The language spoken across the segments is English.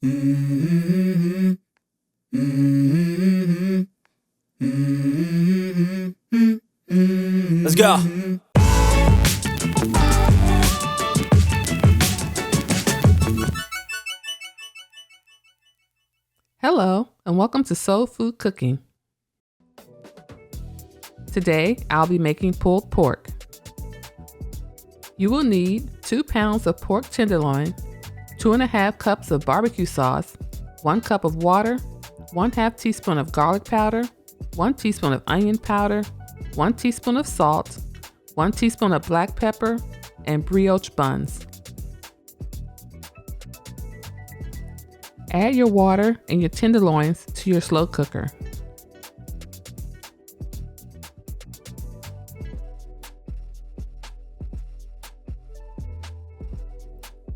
Mm-hmm. Mm-hmm. Mm-hmm. Let's go. Hello, and welcome to Soul Food Cooking. Today, I'll be making pulled pork. You will need 2 pounds of pork tenderloin, 2.5 cups of barbecue sauce, 1 cup of water, 1/2 teaspoon of garlic powder, 1 teaspoon of onion powder, 1 teaspoon of salt, 1 teaspoon of black pepper, and brioche buns. Add your water and your tenderloins to your slow cooker.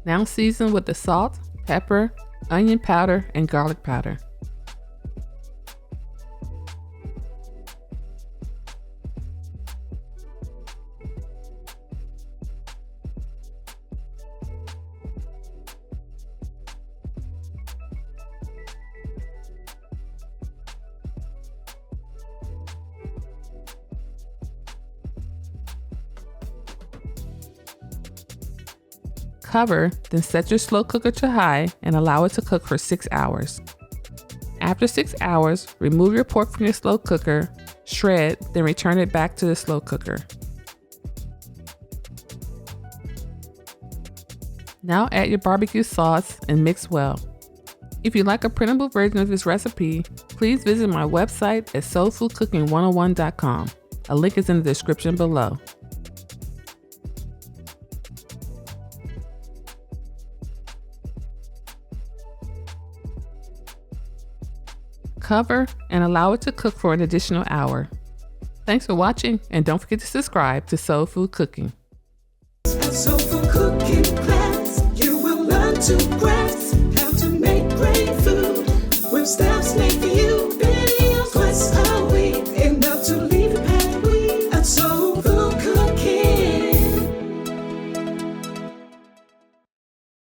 Now season with the salt, pepper, onion powder, and garlic powder. Cover, then set your slow cooker to high and allow it to cook for 6 hours. After 6 hours, remove your pork from your slow cooker, shred, then return it back to the slow cooker. Now add your barbecue sauce and mix well. If you'd like a printable version of this recipe, please visit my website at soulfoodcooking101.com. A link is in the description below. Cover and allow it to cook for an additional hour. Thanks for watching, and don't forget to subscribe to Soul Food Cooking. Soul Food Cooking class, you will learn to press.